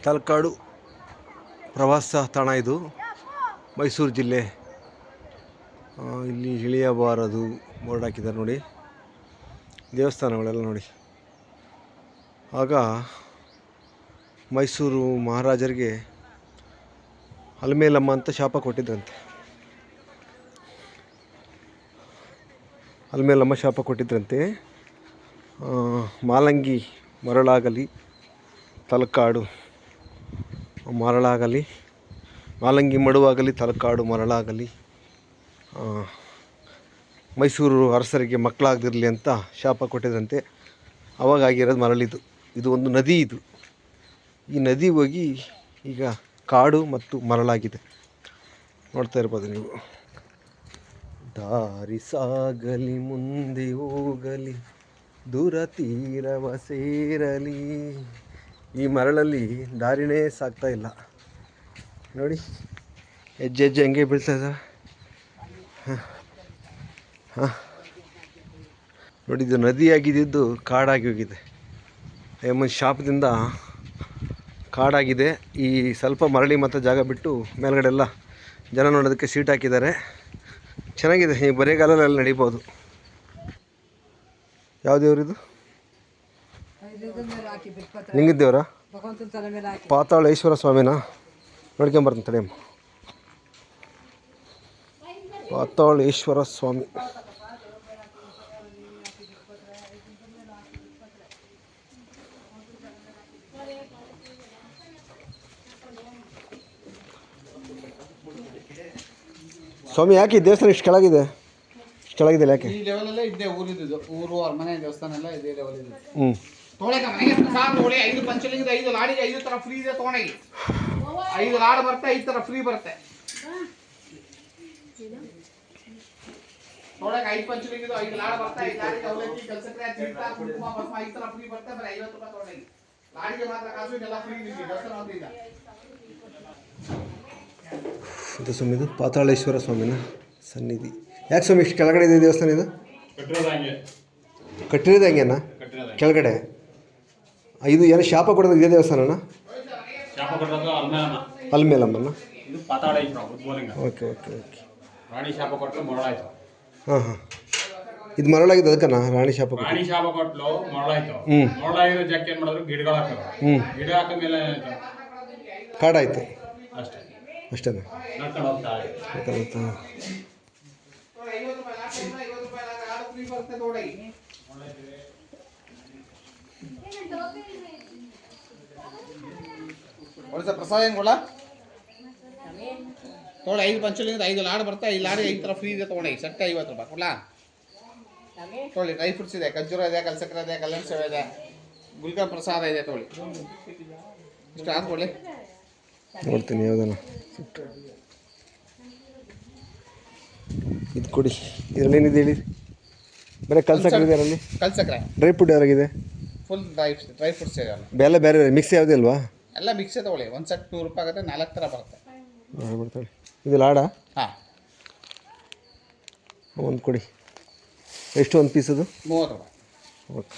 ತಲಕಾಡು ಪ್ರವಾಸ ತಾಣ ಇದು ಮೈಸೂರು ಜಿಲ್ಲೆ. ಇಲ್ಲಿ ಇಳಿಯಬಾರದು ಬೋರ್ಡ್ ಹಾಕಿದ್ದಾರೆ ನೋಡಿ. ದೇವಸ್ಥಾನಗಳೆಲ್ಲ ನೋಡಿ. ಆಗ ಮೈಸೂರು ಮಹಾರಾಜರಿಗೆ ಅಲಮೇಲಮ್ಮ ಅಂತ ಶಾಪ ಕೊಟ್ಟಿದ್ರಂತೆ. ಅಲಮೇಲಮ್ಮ ಶಾಪ ಕೊಟ್ಟಿದ್ರಂತೆ. ಮಾಲಂಗಿ ಮರಳಾಗಲಿ ತಲಕಾಡು ಮರಳಾಗಲಿ, ಮಾಲಂಗಿ ಮಡುವಾಗಲಿ ತಲಕಾಡು ಮರಳಾಗಲಿ, ಮೈಸೂರು ಅರಸರಿಗೆ ಮಕ್ಕಳಾಗದಿರಲಿ ಅಂತ ಶಾಪ ಕೊಟ್ಟಿದ್ದಂತೆ. ಅವಾಗ ಆಗಿರೋದು ಮರಳಿದು. ಇದು ಒಂದು ನದಿ. ಈ ನದಿ ಹೋಗಿ ಈಗ ಕಾಡು ಮತ್ತು ಮರಳಾಗಿದೆ. ನೋಡ್ತಾ ಇರ್ಬೋದು ನೀವು. ದಾರಿ ಸಾಗಲಿ ಮುಂದೆ ಹೋಗಲಿ ದೂರ ತೀರವ ಸೇರಲಿ. ಈ ಮರಳಲ್ಲಿ ದಾರಿನೇ ಸಾಗ್ತಾ ಇಲ್ಲ ನೋಡಿ. ಹೆಜ್ಜೆ ಹೆಜ್ಜೆ ಹೆಂಗೆ ಬೀಳ್ತಾ ಇದ್ದಾವೆ. ನೋಡಿ, ಇದು ನದಿಯಾಗಿದ್ದು ಕಾಡಾಗಿ ಹೋಗಿದೆ. ಎಮ್ಮನ ಶಾಪದಿಂದ ಕಾಡಾಗಿದೆ. ಈ ಸ್ವಲ್ಪ ಮರಳಿ ಮತ್ತು ಜಾಗ ಬಿಟ್ಟು ಮೇಲ್ಗಡೆ ಎಲ್ಲ ಜನ ನೋಡೋದಕ್ಕೆ ಸೀಟ್ ಹಾಕಿದ್ದಾರೆ. ಚೆನ್ನಾಗಿದೆ. ಈ ಬರೆಗಾಲಲ್ಲಿ ನಡಿಬೋದು. ಯಾವ ದೇವರಿದು? ಲಿಂಗದ ದೇವರ? ಪಾತಾಳೇಶ್ವರ ಸ್ವಾಮಿನ? ನೋಡ್ಕೊಂಬರ್ತೀನಿ ತಡೆಯಮ್ಮ. ಪಾತಾಳೇಶ್ವರ ಸ್ವಾಮಿ. ಸ್ವಾಮಿ, ಯಾಕೆ ದೇವಸ್ಥಾನ ಇಷ್ಟು ಕೆಳಗಿದೆ? ಇಷ್ಟು ಕೆಳಗಿದೆ ಯಾಕೆ? ಈ ಲೆವೆಲಲ್ಲೇ ಇದ್ದೆ ಊರು ಅರಮನೆ ದೇವಸ್ಥಾನ ಎಲ್ಲ ಇದೇ ಲೆವೆಲ್ ಇದೆ. ತೊಗೊಳಕ ಮನೆಗೆ ಪ್ರಸಾದ ತೊಗೊಳ್ಳಿ. 5 ಪಂಚಲಿಂಗದ 5 ಲಾಡಿಗೆ 5 ಥರ ಫ್ರೀ ಇದೆ. ತೊಗೊಂಡಿ 5 ಲಾಡ್ ಬರುತ್ತೆ, 5 ಥರ ಫ್ರೀ ಬರುತ್ತೆ. ತೊಗೊಳಕ 5 ಪಂಚಲಿಂಗದ 5 ಲಾಡ್ ಬರುತ್ತೆ. 5 ಲಾಡಿಗೆ ಅವಲಕ್ಕಿ, ಕಲ್ಸಕ್ರೆ, ತೀರ್ಥ, ಕುಂಕುಮ, ಭಸ್ಮ 5 ಥರ ಫ್ರೀ ಬರುತ್ತೆ. ಬರೀ 50 ರೂಪಾಯಿ ತೊಗೊಂಡಿ. ಲಾಡಿಗೆ ಮಾತ್ರ ಕಾಸು, ಇದೆಲ್ಲ ಫ್ರೀ ಇದೆ ದೇವಸ್ಥಾನ ಅಂತ ಇದೆ. ಇದು ಸ್ವಾಮಿದು ಪಾತಾಳೇಶ್ವರ ಸ್ವಾಮಿನ ಸನ್ನಿಧಿ. ಯಾಕೆ ಸ್ವಾಮಿ ಇಷ್ಟು ಕೆಳಗಡೆ ಇದೆ ದೇವಸ್ಥಾನ? ಇದು ಕಟ್ಟಿರೋದು ಹಂಗೇನ ಕೆಳಗಡೆ? ಇದು ಏನೋ ಶಾಪ ಕೊಡೋದು ಇದೇ ದೇವಸ್ಥಾನನ? ಅಲಮೇಲಮ್ಮನ? Okay okay okay. ರಾಣಿ ಶಾಪ ಕೊಟ್ಟರು ಮರಳಾಯ್ತು. ಹಾಂ. ಇದು ಮರಳಾಗಿದೆ ಅದಕ್ಕನ ರಾಣಿ ಶಾಪ ಕೊಟ್ಟು? ರಾಣಿ ಶಾಪ ಕೊಟ್ಟಲು ಮರಳಾಯ್ತು. ಮರಳಾಗಿರೋ ಜಾಗಕ್ಕೆ ಏನು ಮಾಡಿದ್ರು ಗಿಡಗಳು ಹಾಕಿದ್ರು. ಗಿಡ ಹಾಕಿದ್ಮೇಲೆ ಕಾಡಾಯ್ತು ಅಷ್ಟೇ. ಅಷ್ಟೇನಾ? ನಡ್ಕೊಂಡು ಹೋಗ್ತಾ ಪ್ರಸಾದ ಏನು ಕೊಡ ತೊಗೊಳ್ಳಿ. 5 ಪಂಚಲಿಂಗದ 5 ಲಾಡ್ ಬರುತ್ತೆ. 5 ಲಾಡಿಗೆ 5 ಥರ ಫ್ರೀ ಇದೆ. ತೊಗೊಂಡಿ ಸಟ್ಟೆ 50 ರೂಪಾಯಿ ಕೊಡ್ಲಾ? ತೊಗೊಳ್ಳಿ. ಡ್ರೈ ಫ್ರೂಟ್ಸ್ ಇದೆ, ಖರ್ಜೂರ ಇದೆ, ಕಲ್ಸಕ್ರೆ ಇದೆ, ಕಲ್ಲಂಗಡಿ ಸೇವೆ ಇದೆ, ಗುಲ್ಕನ್ ಪ್ರಸಾದ ಇದೆ. ತೊಗೊಳ್ಳಿ. ಇಷ್ಟು ಹಾಕೊಳ್ಳಿ. ನೋಡ್ತೀನಿ ಯಾವುದನ್ನ. ಇದು ಕೊಡಿ. ಇದರಲ್ಲಿ ಏನಿದೆ ಹೇಳಿ? ಬರೀ ಕಲ್ಸಕ್ರೆ ಇದೆ ಅದರಲ್ಲಿ? ಕಲ್ಸಕ್ರೆ. ಡ್ರೈ ಫ್ರೂಟ್ ಯಾರಾಗಿದೆ? ಫುಲ್ ಡ್ರೈ ಫ್ರೂಟ್ಸ್ ಇದೆ. ಬೇರೆ ಬೇರೆ ಮಿಕ್ಸ್ ಯಾವುದೇ ಅಲ್ವಾ? ಎಲ್ಲ ಮಿಕ್ಸೇ ತೊಗೊಳ್ಳಿ. ಒಂದು ಸೆಟ್ 100 ರೂಪಾಯಿ ಆಗುತ್ತೆ. 4 ಥರ ಬರುತ್ತೆ. ಬರ್ತಾಳೆ. ಇದು ಲಾಡ? ಹಾಂ. ಒಂದು ಕೊಡಿ. ಎಷ್ಟು ಒಂದು ಪೀಸ್ ಅದು? 30 ರೂಪಾಯಿ. ಓಕೆ.